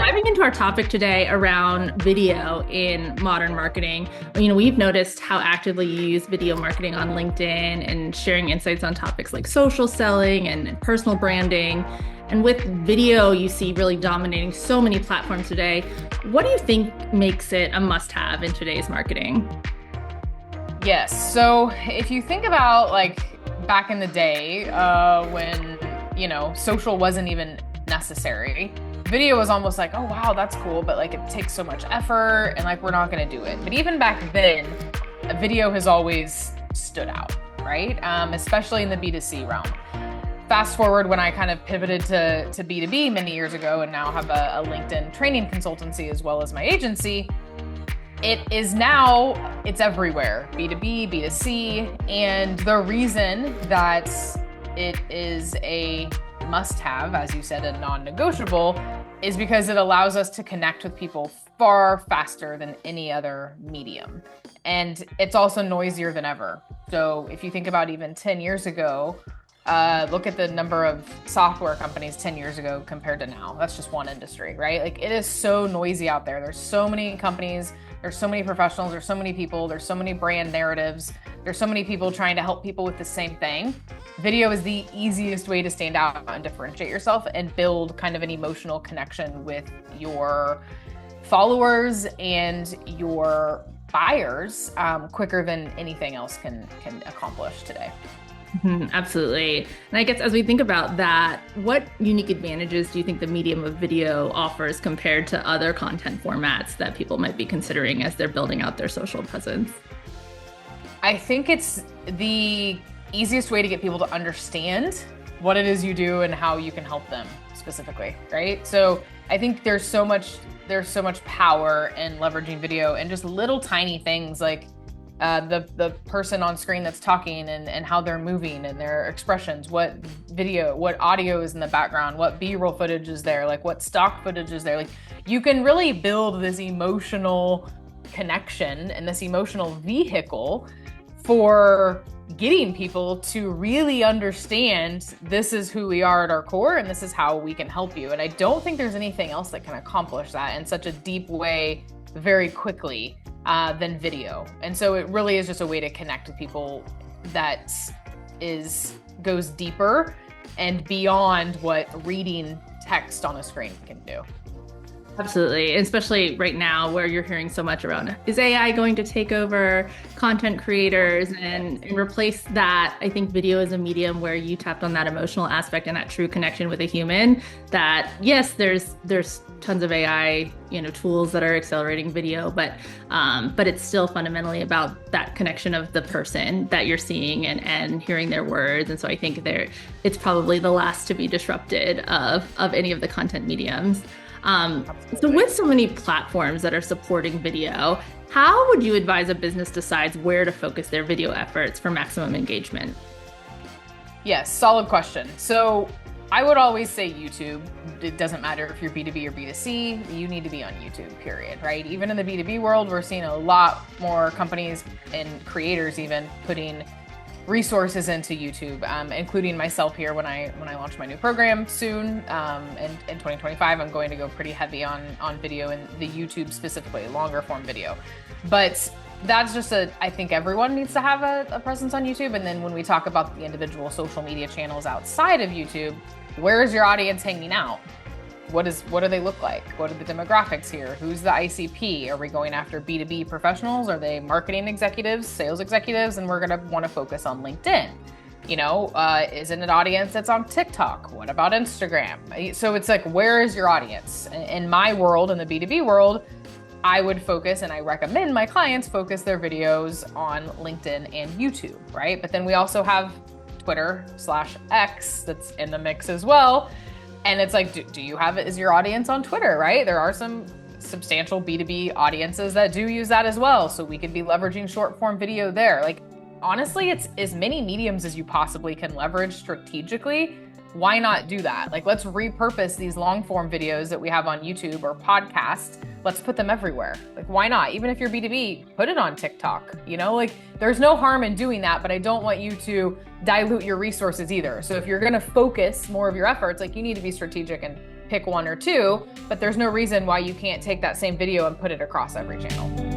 diving into our topic today around video in modern marketing, we've noticed how actively you use video marketing on LinkedIn and sharing insights on topics like social selling and personal branding. And with video, you see really dominating so many platforms today. What do you think makes it a must-have in today's marketing? Yes. So if you think about like back in the day, when, social wasn't even necessary, video was almost like, oh, wow, that's cool. But like, it takes so much effort and like, we're not going to do it. But even back then, a video has always stood out, right? Especially in the B2C realm. Fast forward when I kind of pivoted to B2B many years ago and now have a LinkedIn training consultancy as well as my agency. It's everywhere, B2B, B2C. And the reason that it is a must-have, as you said, a non-negotiable, is because it allows us to connect with people far faster than any other medium. And it's also noisier than ever. So if you think about even 10 years ago, look at the number of software companies 10 years ago compared to now. That's just one industry, right? Like it is so noisy out there. There's so many companies, there's so many professionals, there's so many people, there's so many brand narratives, there's so many people trying to help people with the same thing. Video is the easiest way to stand out and differentiate yourself and build kind of an emotional connection with your followers and your buyers quicker than anything else can accomplish today. Absolutely. And I guess as we think about that, what unique advantages do you think the medium of video offers compared to other content formats that people might be considering as they're building out their social presence? I think it's the easiest way to get people to understand what it is you do and how you can help them specifically, right? So I think there's so much power in leveraging video and just little tiny things like the person on screen that's talking and how they're moving and their expressions, what audio is in the background, what B-roll footage is there, like what stock footage is there. Like you can really build this emotional connection and this emotional vehicle for getting people to really understand this is who we are at our core and this is how we can help you. And I don't think there's anything else that can accomplish that in such a deep way very quickly than video. And so it really is just a way to connect with people that goes deeper and beyond what reading text on a screen can do. Absolutely. Especially right now where you're hearing so much around, is AI going to take over content creators and replace that? I think video is a medium where you tapped on that emotional aspect and that true connection with a human that, yes, there's tons of AI, tools that are accelerating video, but it's still fundamentally about that connection of the person that you're seeing and hearing their words. And so I think it's probably the last to be disrupted of any of the content mediums. So with so many platforms that are supporting video, how would you advise a business decides where to focus their video efforts for maximum engagement? Yes, solid question. So I would always say YouTube. It doesn't matter if you're B2B or B2C, you need to be on YouTube, period, right? Even in the B2B world, we're seeing a lot more companies and creators even putting resources into YouTube, including myself here when I launch my new program soon. In 2025, I'm going to go pretty heavy on video and the YouTube specifically, longer form video. But that's just I think everyone needs to have a presence on YouTube. And then when we talk about the individual social media channels outside of YouTube, where is your audience hanging out? What do they look like? What are the demographics here? Who's the ICP? Are we going after B2B professionals? Are they marketing executives, sales executives? And we're going to want to focus on LinkedIn. Is it an audience that's on TikTok? What about Instagram? So it's like, where is your audience? In my world, in the B2B world, I would focus, and I recommend my clients focus their videos on LinkedIn and YouTube, right? But then we also have Twitter/X that's in the mix as well. And it's like, is your audience on Twitter, right? There are some substantial B2B audiences that do use that as well. So we could be leveraging short form video there. Like, honestly, it's as many mediums as you possibly can leverage strategically. Why not do that? Like, let's repurpose these long form videos that we have on YouTube or podcasts. Let's put them everywhere. Like, why not? Even if you're B2B, put it on TikTok, like there's no harm in doing that, but I don't want you to dilute your resources either. So if you're going to focus more of your efforts, like you need to be strategic and pick one or two, but there's no reason why you can't take that same video and put it across every channel.